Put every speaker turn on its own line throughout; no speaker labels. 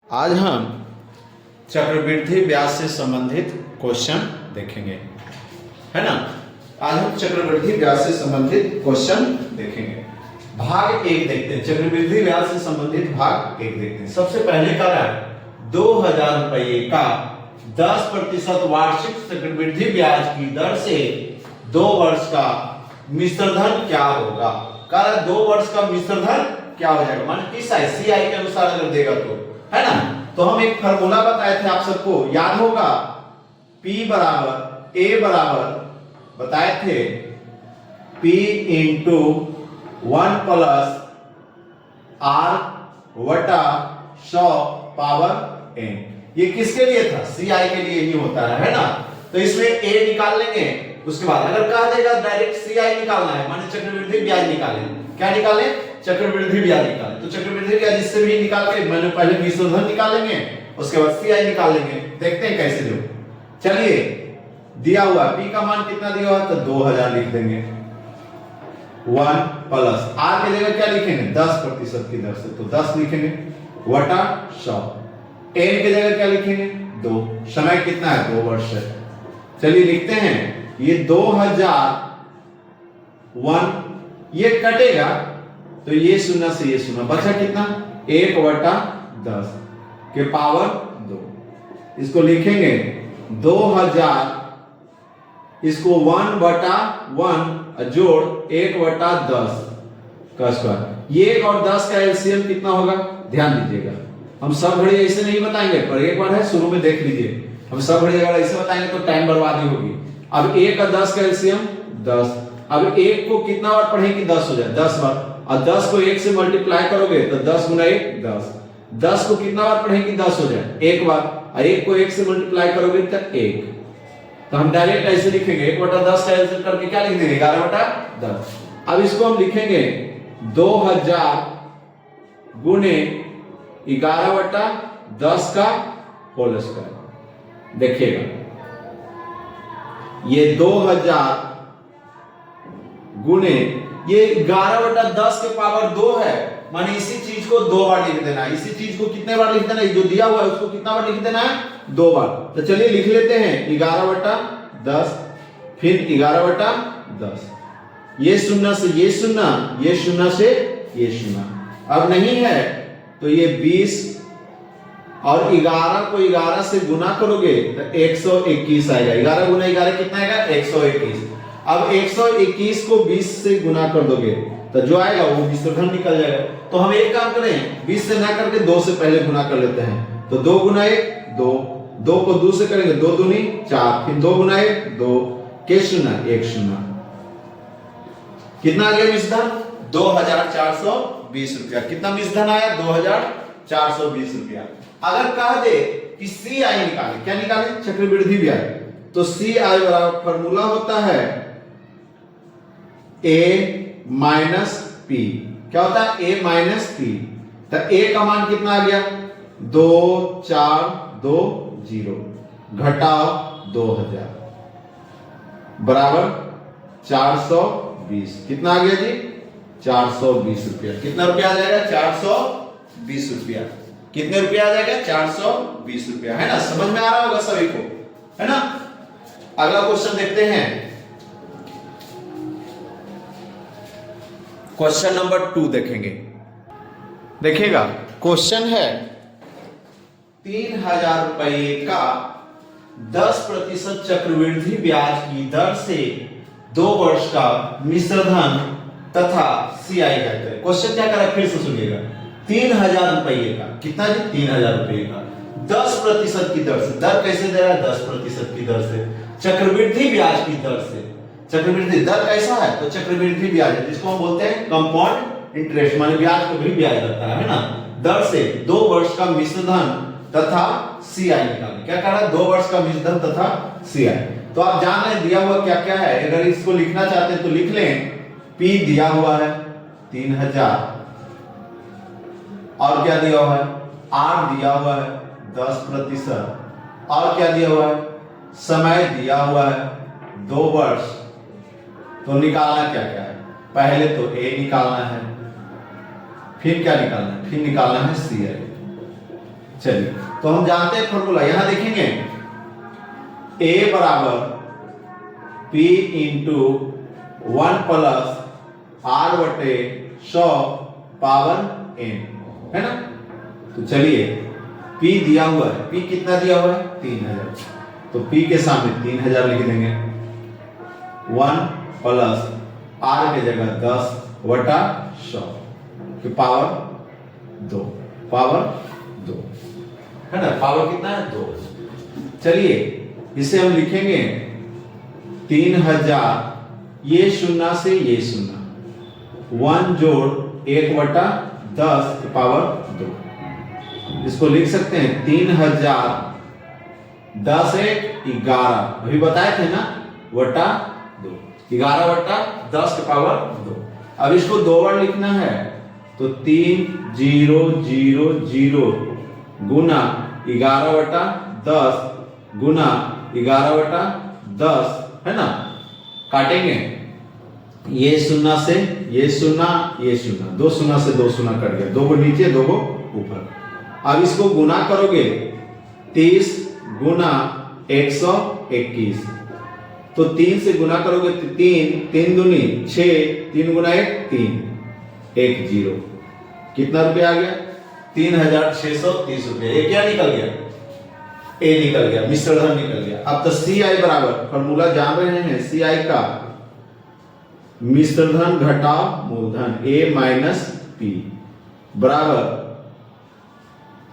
आज हम चक्रवृद्धि ब्याज से संबंधित क्वेश्चन देखेंगे, है ना। आज हम चक्रवृद्धि ब्याज से संबंधित क्वेश्चन देखेंगे। भाग एक देखते हैं, चक्रवृद्धि ब्याज से संबंधित भाग एक देखते हैं। सबसे पहले का है 2000 रुपये का 10% वार्षिक चक्रवृद्धि ब्याज की दर से 2 वर्ष का मिश्र धन क्या होगा। कारण 2 वर्ष का मिश्र धन क्या हो जाएगा, मान किस सीआई के अनुसार अगर देगा तो, है ना। तो हम एक फार्मूला बताए थे आप सबको, याद होगा, P बराबर A बराबर बताए थे P इंटू 1 प्लस R वटा 100 पावर n। ये किसके लिए था, CI के लिए ही होता है ना। तो इसमें A निकाल लेंगे, उसके बाद अगर कह देगा डायरेक्ट CI निकालना है, माने चक्रवृद्धि ब्याज निकालें, क्या निकालें, चक्रवृद्धि ब्याज निकालें। तो चक्रवृद्धि ब्याज इससे भी निकाल के मैंने पहले मिश्र धन निकालेंगे, उसके बाद CI निकाल लेंगे। देखते हैं कैसे दो। चलिए, दिया हुआ P का मान कितना दिया हुआ, तो 2000 लिख देंगे। 1 प्लस R की जगह क्या लिखेंगे, 10% की दर से, तो 10 लिखेंगे वटा 100। n की जगह क्या लिखेंगे, 2। समय कितना है, 2 वर्ष है। चलिए लिखते हैं, ये 2001 ये कटेगा तो ये 0 से ये 0 बचा कितना, 1 वटा 10 के पावर 2। इसको लिखेंगे 2000, इसको 1 बटा 1 जोड़ 1 वटा 10 का स्क्वायर। ये 1 और 10 का एलसीएम कितना होगा, ध्यान दीजिएगा। हम सब घड़ी ऐसे नहीं बताएंगे, पर एक बार है शुरू में देख लीजिए। हम सब घड़ी अगर ऐसे बताएंगे तो टाइम बर्बादी होगी। अब 1 और 10 का एलसीएम 10। अब 1 को कितना बार पढ़ेंगे, 10 हो जाए, 10 बार। और 10 को 1 से मल्टीप्लाई करोगे तो 10 गुना 1 10। 10 को कितना बार पढ़ेंगे, 10 हो जाए, 1 बार। और 1 को 1 से मल्टीप्लाई करोगे तो 1। तो हम डायरेक्ट ऐसे लिखेंगे 1 बटा 10 का एलसीएम करके क्या लिख देंगे, 11 बटा 10। अब इसको हम लिखेंगे 2000 गुने 11 बटा 10 का होल स्क्वायर। देखिएगा, ये 2000 गुने ये 11 बटा 10 के पावर 2 है, माने इसी चीज को 2 बार लिख देना है। इसी चीज को कितने बार लिख देना है, जो दिया हुआ है उसको कितना बार लिख देना है, 2 बार। तो चलिए लिख लेते हैं 11 बटा 10, फिर 11 बटा 10। ये 0 से ये 0, ये 0 से ये 0। अब नहीं है तो ये 20 और 11 को 11 से गुना करोगे तो 121 आएगा। 11 गुना 11 कितना आएगा, 121। अब 121 को 20 से गुना कर दोगे तो जो आएगा वो मिश्र धन निकल जाएगा। तो हम एक काम करें, 20 से ना करके 2 से पहले गुना कर लेते हैं। तो 2 गुना 1 2, 2 को 2 से करेंगे, 2 दूनी 4, फिर 2 गुना 1 2 के 0 1 0। कितना आ गया मिश्र धन, 2420 रुपया। कितना मिश्र धन आया, 2420 रुपया। अगर कह दे कि CI निकाले, क्या निकाले, चक्रवृद्धि ब्याज, तो CI बराबर फॉर्मूला होता है A माइनस P। क्या होता है, A माइनस P। तो A का मान कितना आ गया, 2420 घटाओ 2000 बराबर 420। कितना आ गया जी, 420 रुपया। कितना रुपया आ जाएगा, 420 रुपया। कितने रुपया आ जाएगा, 420 रुपया, है ना। समझ में आ रहा होगा सभी को, है ना। अगला क्वेश्चन देखते हैं, क्वेश्चन नंबर 2 देखेंगे। देखिएगा, क्वेश्चन है 3000 रुपये का 10% चक्रवृद्धि ब्याज की दर से 2 वर्ष का मिश्र धन तथा CI कहते हैं। क्वेश्चन क्या करा, फिर से सुनिएगा। 3000 रुपये का, कितना जी, 3000 रुपये का 10% की दर से। दर कैसे दे रहा है, 10% की दर से, चक्रवृद्धि ब्याज की दर से। चक्रवृद्धि दर कैसा है, तो चक्रवृद्धि ब्याज है, जिसको हम बोलते हैं कंपाउंड इंटरेस्ट, माने ब्याज को भी ब्याज लगता है ना। दर से 2 वर्ष का मिश्र धन तथा CI निकालें। क्या कह रहा है, 2 वर्ष का मिश्र धन तथा CI। तो आप जान रहे दिया हुआ क्या क्या है। अगर इसको लिखना चाहते हैं तो लिख लें, P दिया हुआ है 3000, और क्या दिया हुआ है, R दिया हुआ है 10%, और क्या दिया हुआ है, समय दिया हुआ है 2 वर्ष। तो निकालना क्या क्या है, पहले तो A निकालना है, फिर क्या निकालना है, फिर निकालना है CI। चलिए तो हम जानते हैं फॉर्मूला, यहां देखेंगे a बराबर p इंटू 1 प्लस r बटे 100 पावर n, है ना। तो चलिए p दिया हुआ है, p कितना दिया हुआ है 3000, तो p के सामने 3000 लिख देंगे। 1 प्लस r के जगह 10 बटा 100 की पावर 2, है ना। पावर कितना है 2। चलिए इसे हम लिखेंगे 3000, ये शून्य से ये शून्य, 1 जोड़ 1 बटा 10 की पावर 2। इसको लिख सकते हैं 3000 10 1 11, अभी बताए थे ना, बटा 2, 11 बटा 10 की पावर 2। अब इसको 2 बार लिखना है तो 3 0 0 0 गुना 11 बटा 10 गुना 11 बटा 10, है ना। काटेंगे, ये शून्य से ये शून्य, ये शून्य, 2 शून्य से 2 शून्य कट गया, 2 को नीचे 2 को ऊपर। अब इसको गुना करोगे 30 गुना 121, तो 3 से गुना करोगे तो 3 दूनी 6, 3 गुना 1 3, 1 0, कितना रुपया आ गया 3630 रुपया। ये क्या निकल गया, ए निकल गया, मिश्र धन निकल गया। अब तो सी आई बराबर, फॉर्मूला जान रहे हैं, सी आई का मिश्र धन घटाव मूलधन ए माइनस पी बराबर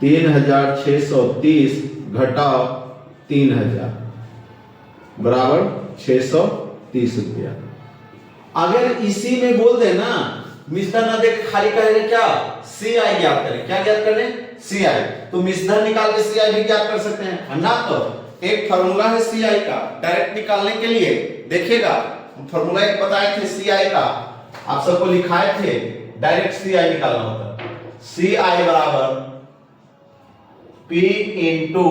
3630 घटाव 3000 बराबर 630 रुपया। अगर इसी में बोल दे ना, मिश्रधन न देख खाली करेंगे क्या, सी आई ज्ञात करें, क्या ज्ञात करें सी आई, तो मिश्रधन निकाल के सी आई भी ज्ञात कर सकते हैं ना। तो एक फॉर्मूला है सी आई का, डायरेक्ट निकालने के लिए देखिएगा, फॉर्मूला एक बताए थे सी आई का, आप सबको लिखाए थे, डायरेक्ट सी आई निकालना होता। सी आई बराबर P into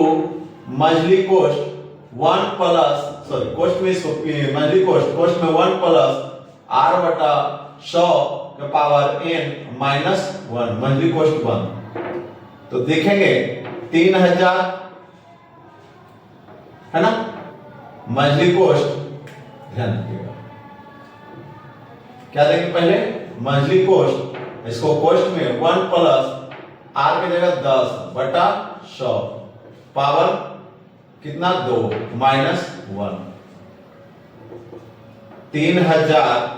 monthly cost 1 plus, sorry cost में इसको मंथली कोस्ट में 1 प्लस r बटा 100 के power n minus 1, monthly cost 1। तो देखेंगे 3000, है ना, मंथली कोस्ट, ध्यान रखिएगा क्या देंगे पहले मंथली कोस्ट, इसको कोस्ट में 1 प्लस r की जगह 10 बटा 100 पावर कितना 2 माइनस 1, 3000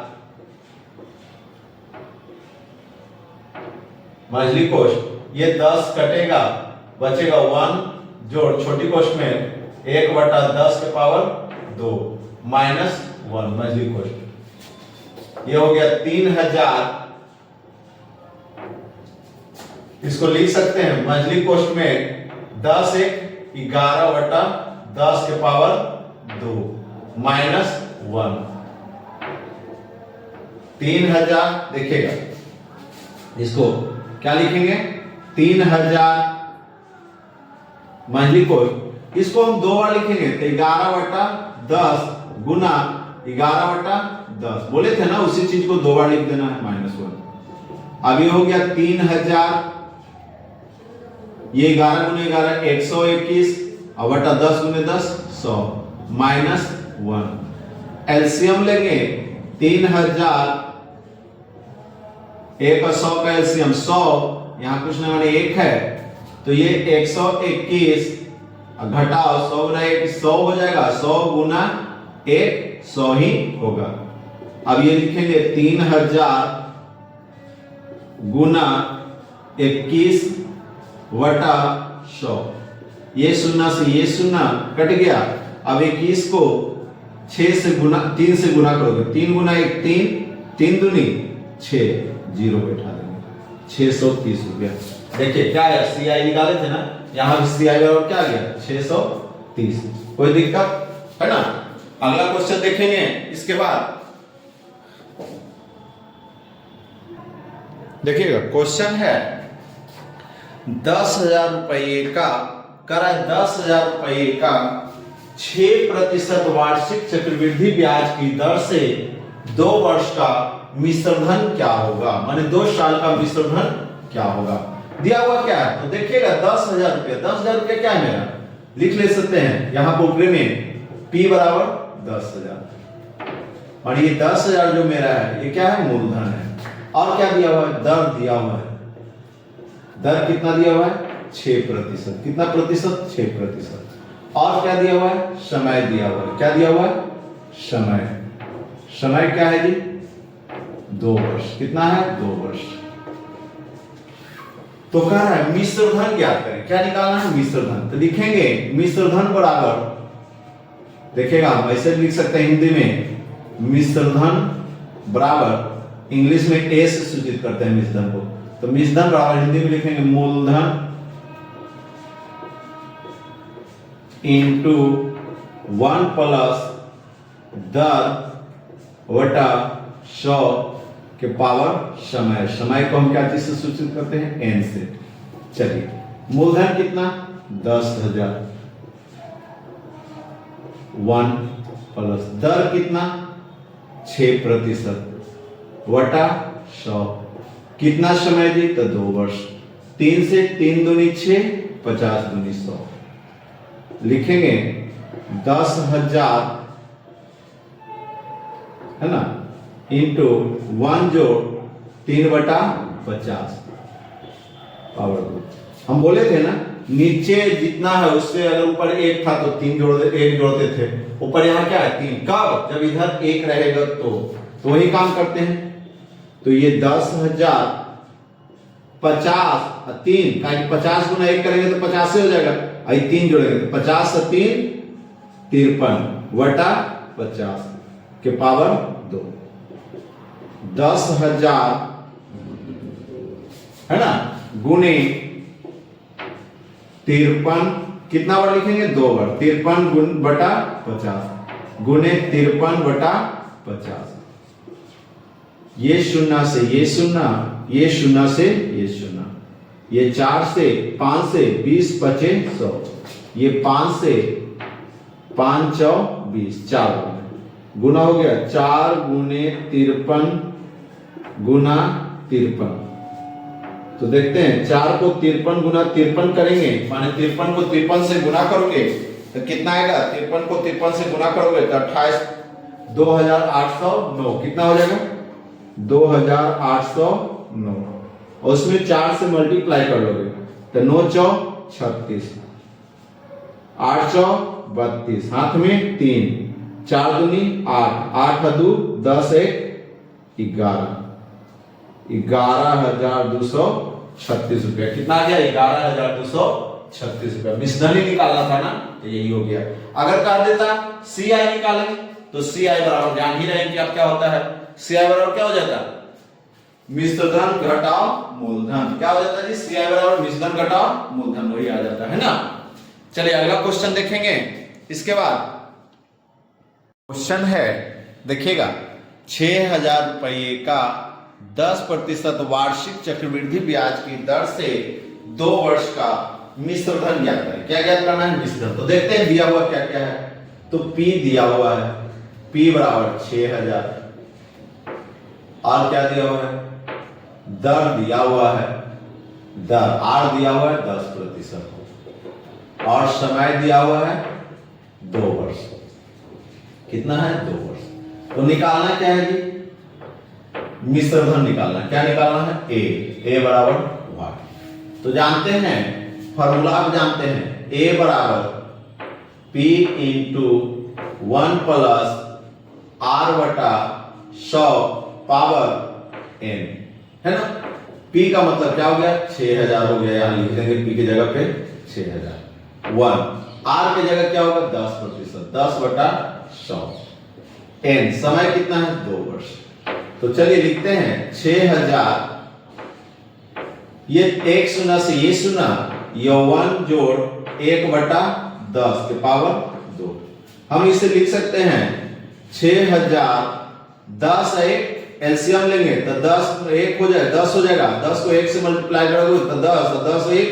मंथली कोस्ट, ये 10 कटेगा बचेगा 1 जोड़ छोटी कोस्ट में 1 बटा 10 के पावर 2 माइनस 1 मंथली कोस्ट, ये हो गया 3000। इसको लिख सकते हैं मंथली कोस्ट में 10 1 11 बटा 10 के पावर 2 माइनस 1, 3000। देखिएगा इसको क्या लिखेंगे 3000 मंथली कोस्ट, इसको हम 2 बार लिखेंगे तो 11 बटा 10 गुना 11 बटा 10, बोले थे ना उसी चीज को 2 बार लिख देना है -1। अब ये हो गया 3000, ये 11 गुने 11 121 और बटा 10 गुने 10 100 माइनस 1। एलसीएम लेंगे 3000, 1 और 100 का एलसीएम 100, यहां कुछ ना माने 1 है तो ये 121 घटाओ 100 गुना 1 100 हो जाएगा, 100 गुना 1 100 ही होगा। अब ये लिखेंगे 3000 गुना 21 बटा 100, ये शून्य से ये शून्य कट गया। अब 21 को 6 से गुना 3 से गुना करोगे, 3 गुना 1 3, 3 दूनी 6, 0 बैठा देंगे, 630 रुपया। देखिए क्या है सी आई निकाले थे ना, यहां भी सी आई बराबर क्या आ गया 630। कोई दिक्कत है ना। अगला क्वेश्चन देखेंगे इसके बाद, देखिएगा क्वेश्चन है 10,000 रुपये का करा 10,000 रुपये का 6% वार्षिक चक्रवृद्धि ब्याज की दर से 2 वर्ष का मिश्रधन क्या होगा, माने 2 साल का मिश्रधन क्या होगा। दिया हुआ क्या है, तो देखिएगा 10,000 रुपया। 10,000 रुपया क्या है मेरा, लिख ले सकते हैं यहां पर ऊपर में P बराबर 10,000, और ये 10,000 जो मेरा है ये क्या है, मूलधन है। और क्या दिया हुआ है, दर दिया हुआ है। दर कितना दिया हुआ है, 6%। कितना प्रतिशत, 6%। और क्या दिया हुआ है, समय दिया हुआ है। क्या दिया हुआ है, समय। समय क्या है जी, 2 वर्ष। कितना है, 2 वर्ष। तो कह रहा है मिश्र धन ज्ञात करें। क्या निकालना है, मिश्र धन। तो लिखेंगे मिश्र धन बराबर, देखिएगा हम ऐसे लिख सकते हैं हिंदी में, मिश्र धन बराबर, इंग्लिश में ए से सूचित करते हैं मिश्र धन को, तो मिश्र धन बराबर हिंदी में लिखेंगे मूलधन इंटू 1 प्लस दर वटा 100 के पावर समय। समय को हम क्या चीज से सूचित करते हैं, एन से। चलिए मूलधन कितना, 10,000, 1 प्लस दर कितना, 6% वटा 100। कितना समय जी, तो 2 वर्ष। 3 से 3 दूनी 6, 50 दूनी 100। लिखेंगे 10,000 है ना, इंटू 1 जोड़ 3/50 पावर 2। हम बोले थे ना नीचे जितना है उससे अगर ऊपर 1 था तो 1 जोड़ते थे। ऊपर यहाँ क्या है, 3। कब, जब इधर 1 रहेगा तो वही काम करते हैं। तो ये 10,000 50 3 का 50 गुना 1 करेंगे तो 50 से हो जाएगा। आई 3 जोड़ेंगे तो 50 से 3 53 वटा 50 के पावर 2। 10,000 है ना गुने 53, कितना बार लिखेंगे, 2 बार। 53 गुण बटा 50 गुने 53 बटा 50। ये 0 से ये 0, ये 0 से ये 0, ये 4 से 5 से 20 बचे 100, ये 5 से 5 चौ 20, 4 गुना हो गया 4 गुने 53 गुना 53। तो देखते हैं 4 को 53 गुना 53 करेंगे, माने 53 को 53 से गुना करोगे तो कितना आएगा, 53 को 53 से गुना करोगे तो 28 2809 कितना हो जाएगा, 2809। और उसमें 4 से मल्टीप्लाई कर लोगे तो 9 चौ 36, 8 चौ 32, हाथ में 3, 4 दूनी 8, 8 दू 10 1 11, 11,236 रुपया। कितना आ गया, 11,236 रुपया। मिश्रण ही निकालना था ना, तो यही हो गया। अगर कर देता सी आई निकालेंगे तो सी आई बराबर, जान ही रहे कि अब क्या होता है, सी आई बराबर क्या हो जाता, मिश्र धन घटाओ मूलधन। क्या हो जाता है जी, सी आई बराबर मिश्र धन घटाओ मूलधन, वही आ जाता है ना। चलिए अगला क्वेश्चन देखेंगे। इसके बाद क्वेश्चन है, देखिएगा 6,000 रुपये का 10% वार्षिक चक्रवृद्धि ब्याज की दर से 2 वर्ष का मिश्र धन ज्ञात करें। क्या ज्ञात करना है, मिश्र धन। तो देखते हैं दिया हुआ क्या क्या है। तो P दिया हुआ है, P बराबर 6,000। और क्या दिया हुआ है, दर दिया हुआ है, दर R दिया हुआ है 10%, और समय दिया हुआ है 2 वर्ष। कितना है, 2 वर्ष। तो निकालना क्या है जी, मिश्र धन निकालना। क्या निकालना है, A बराबर 1। तो जानते हैं फॉर्मूला, आप जानते हैं A बराबर P इंटू 1 प्लस R बटा 100 पावर N, है ना। P का मतलब क्या हो गया, 6,000 हो गया। यहां लिख देंगे P की जगह पे 6,000। 1 R की जगह क्या होगा, 10%, 10 बटा 100। N समय कितना है, 2 वर्ष। तो चलिए लिखते हैं 6,000, ये 1 0 से ये 0, ये 1 जोड़ 1/10 के पावर 2। हम इसे लिख सकते हैं 6,000 10 1 एलसीएम लेंगे तो 10 1 हो जाएगा, 10 हो जाएगा। 10 को 1 से मल्टीप्लाई करोगे तो 10, 10 1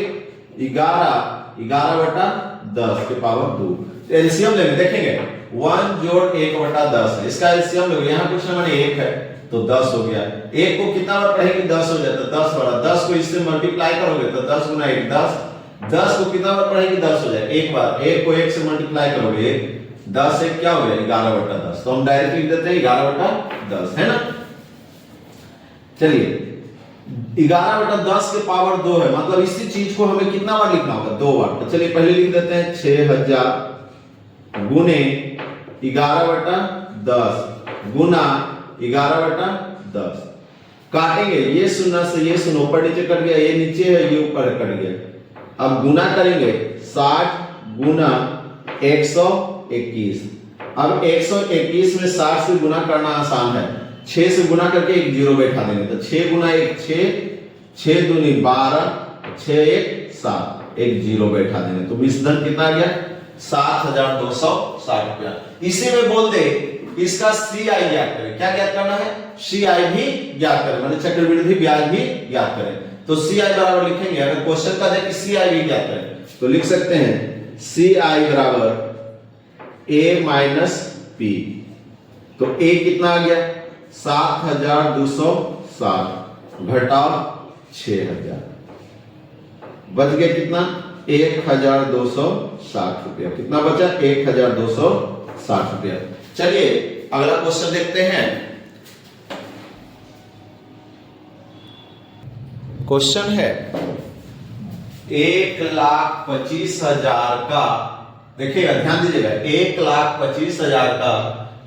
11, 11/10 के पावर 2। एलसीएम लेंगे, देखेंगे 1 जोड़ 1/10 है, इसका एलसीएम लोगे, यहां कुछ ना माने 1 है तो 10 हो गया। एक को कितना बार पढ़ेंगे 10 हो जाता है, 10 बार 10 को इससे मल्टीप्लाई करोगे तो 10 गुना 1 10, 10 को कितना बार पढ़ेंगे 10 हो जाए एक बार, एक को 1 से मल्टीप्लाई करोगे 10 एक क्या हो गया 11/10, तो हम डायरेक्ट लिख देते हैं 11/10 है ना। चलिए 11/10 के पावर 2 है, मतलब इसी चीज को हमें कितना बार लिखना होगा 2 बार। तो चलिए पहले लिख देते हैं 6000 गुने 11/10 गुना 11/10, काटेंगे ये शून्य से ये शून्य ऊपर नीचे कट गया, ये नीचे है ये ऊपर कट गया। अब गुना करेंगे 60 गुना 121। अब 121 में 60 से गुना करना आसान है, 6 से गुना करके एक जीरो बैठा देंगे तो 6 गुना 1 6, 6 दूनी 12, 6 1 7, एक जीरो बैठा देंगे तो मिश्रण कितना आ गया 7260 रुपया। इसी में बोल दे इसका CI ज्ञात करें, क्या ज्ञात करना है CI भी ज्ञात करें, मतलब चक्रवृद्धि ब्याज भी ज्ञात करें। तो CI बराबर लिखेंगे, अगर क्वेश्चन का दे कि CI भी ज्ञात करें तो लिख सकते हैं CI बराबर A माइनस P। तो A कितना आ गया 7260 घटाओ 6000, बच गया कितना 1260 रुपया। कितना बचा 1260 रुपया। चलिए अगला क्वेश्चन देखते हैं। क्वेश्चन है 1,25,000 का, देखिएगा ध्यान दीजिएगा, 1,25,000 का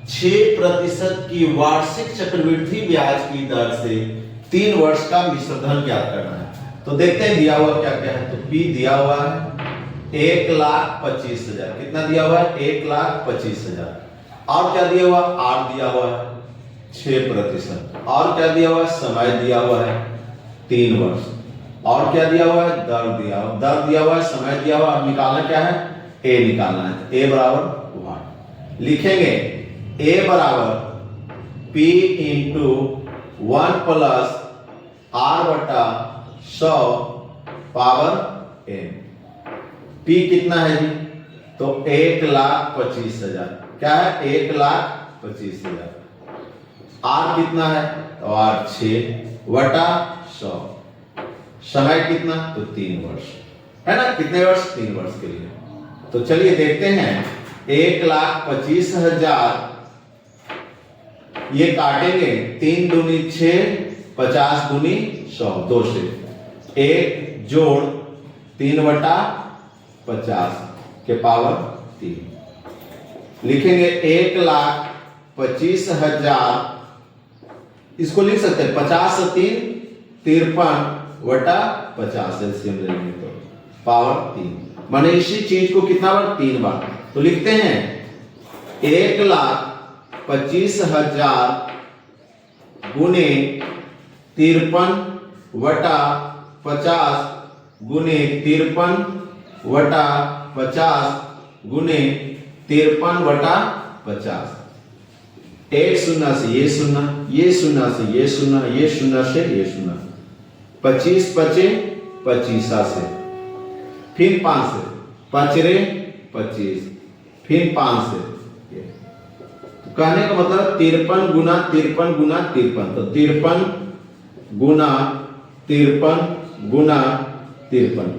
6% की वार्षिक चक्रवृद्धि ब्याज की दर से 3 वर्ष का मिश्रधन ज्ञात करना है। तो देखते हैं दिया हुआ क्या क्या है। तो P दिया हुआ है 1,25,000, कितना दिया हुआ है 1,25,000, और क्या दिया हुआ R दिया हुआ है 6%, और क्या दिया हुआ है समय दिया हुआ है 3 वर्ष, और क्या दिया हुआ है दर दिया हुआ है, समय दिया हुआ। अब निकालना क्या है A निकालना है। A बराबर 1 लिखेंगे, A बराबर P इंटू 1 प्लस R बटा 100 पावर n। P कितना है जी तो 1,25,000, क्या है 1,25,000। R कितना है तो R 6 बटा 100, समय कितना तो 3 वर्ष है ना, कितने वर्ष 3 वर्ष के लिए। तो चलिए देखते हैं 1,25,000 ये काटेंगे 3 दूनी 6, 50 दूनी 100, 2 से 1 जोड़ 3/50 के पावर 3 लिखेंगे 1,25,000, इसको लिख सकते हैं 50 से 3 53/50 एलसीएम लेंगे तो पावर 3, माने इसी चीज को कितना बार 3 बार। तो लिखते हैं 1,25,000 गुने 53/50 गुने 53/50 गुने 53/50। एक शून्य से ये शून्य, ये शून्य से ये शून्य, ये शून्य से ये शून्य, 25 बचे 25 से, फिर 5 से 5 रे 25, फिर 5 से। तो कहने का मतलब 53 गुना 53 गुना 53, तो 53 गुना 53 गुना 53।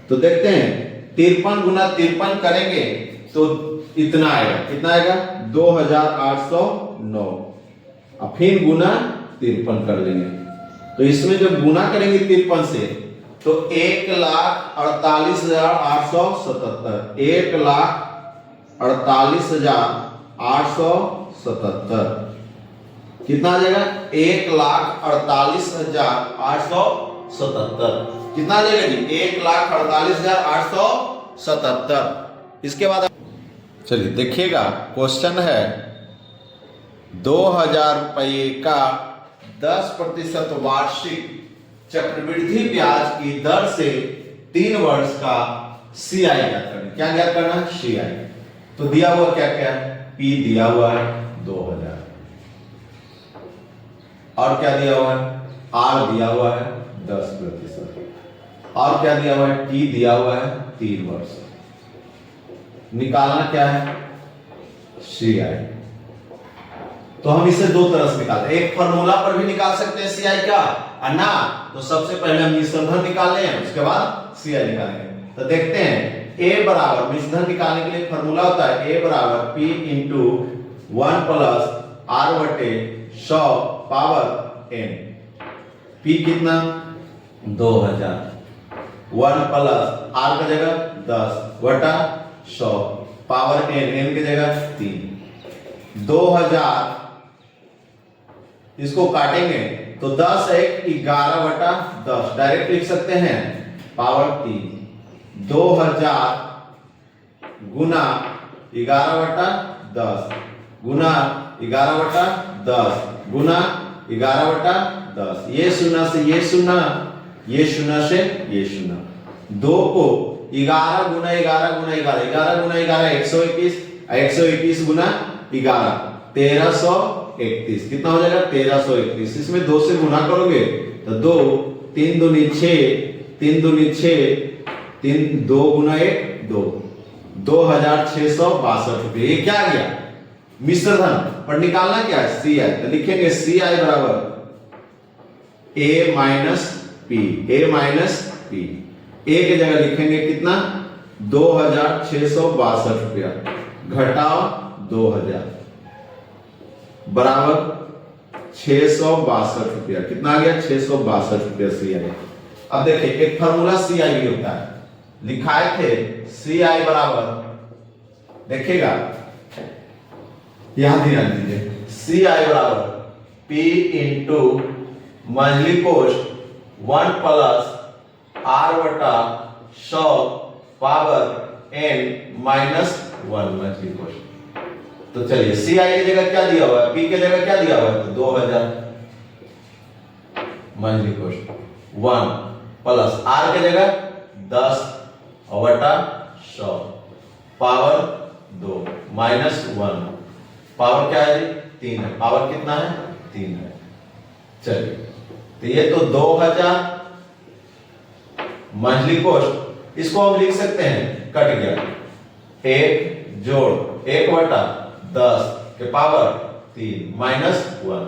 तो देखते हैं 53 गुना 53 करेंगे तो इतना आएगा, कितना आएगा 2,809। अब फिर गुना 53 कर लेंगे, तो इसमें जब गुना करेंगे 53 से तो 1,48,877, 1,48,877 कितना आ जाएगा 1,48,877 कितना आ जाएगा जी 1,48,877। इसके बाद चलिए देखिएगा क्वेश्चन है 2,000 रुपये का 10% वार्षिक चक्रवृद्धि ब्याज की दर से 3 वर्ष का CI ज्ञात करना। क्या ज्ञात करना है CI। तो दिया हुआ क्या क्या है P दिया हुआ है 2,000, और क्या दिया हुआ है R दिया हुआ है 10%, और क्या दिया हुआ है T दिया हुआ है 3 वर्ष। निकालना क्या है CI। तो हम इसे दो तरह से निकालते हैं, एक फार्मूला पर भी निकाल सकते हैं CI का, और ना तो सबसे पहले हम मिश्रण धन निकाल लें, उसके बाद CI निकालेंगे। तो देखते हैं A बराबर मिश्रण धन निकालने के लिए फार्मूला होता है A बराबर P इंटू 1 प्लस R बटे 100 पावर n। P कितना 2000, 1 प्लस R का जगह 10 बटा 100 पावर n की जगह 3। 2000 इसको काटेंगे तो 10 एक 11 बटा 10 डायरेक्ट लिख सकते हैं पावर 3। 2000 गुना 11 बटा 10 गुना 11 बटा 10 गुना 11 बटा 10, ये शून्य से ये शून्य, ये शून्य से ये शून्य। 2 को 11 गुना 11 गुना 11, 11 गुना 11 121, 121 गुना 11 1331, कितना हो जाएगा 1331। इसमें 2 से गुना करोगे तो 2 3 दूनी 6, 3 दूनी 6, 3 2 गुना 1 2, 2662 रुपये। ये क्या आ गया मिश्र धन, पर निकालना क्या है CI, तो लिखेंगे CI बराबर A minus P, A minus P। A की जगह लिखेंगे कितना 2662 रुपया, घटाओ 2000 बराबर 662 रुपया, कितना आ गया 662 रुपया CI। अब देखिए एक फार्मूला CI भी होता है, लिखाए थे CI बराबर, देखिएगा यहां ध्यान दीजिए, CI बराबर P into monthly cost 1 plus R बटा 100 power n minus 1 monthly cost. तो चलिए CI की जगह क्या दिया हुआ है, P की जगह क्या दिया हुआ है, तो 2000 मंथली कॉस्ट 1 प्लस R की जगह 10 और बटा 100 पावर 2 माइनस 1, पावर क्या है 3 है, पावर कितना है 3 है। चलिए तो ये तो 2000 मंथली कॉस्ट, इसको हम लिख सकते हैं कट गया 1 जोड़ 1 बटा 10 के पावर 3 माइनस 1,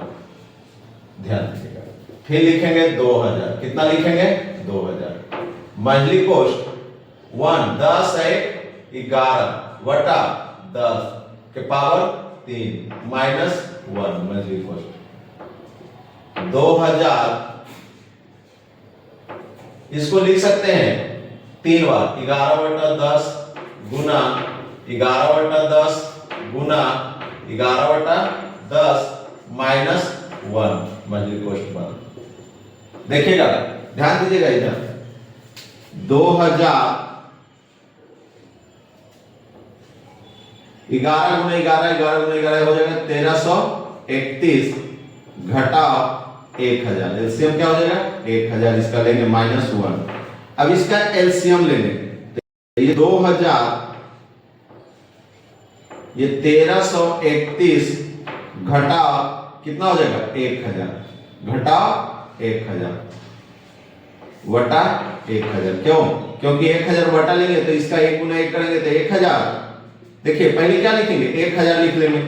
ध्यान दीजिएगा। फिर लिखेंगे 2000, कितना लिखेंगे 2000 मंथली कॉस्ट 1 10 1 11 बटा 10 के पावर 3 माइनस 1 मंथली कॉस्ट 2000, इसको लिख सकते हैं 3 बार 11 बटा 10 गुना 11 बटा 10 गुना 11 बटा 10 माइनस 1 मंथली कॉस्ट 1। देखिएगा ध्यान दीजिएगा इधर 2000 11 गुना 11 11 गुना 11 हो जाएगा 1331, घटाओ 1000, एलसीएम क्या हो जाएगा 1000, इसका लेंगे माइनस 1। अब इसका एलसीएम लेंगे तो ये 2000, ये 1331 घटाओ कितना हो जाएगा 1000, घटाओ 1000 वटा 1000, क्यों, क्योंकि 1000 वटा लेंगे तो इसका 1 गुना 1 करेंगे तो 1000। देखिए पहले क्या लिखेंगे 1000 लिख लेंगे,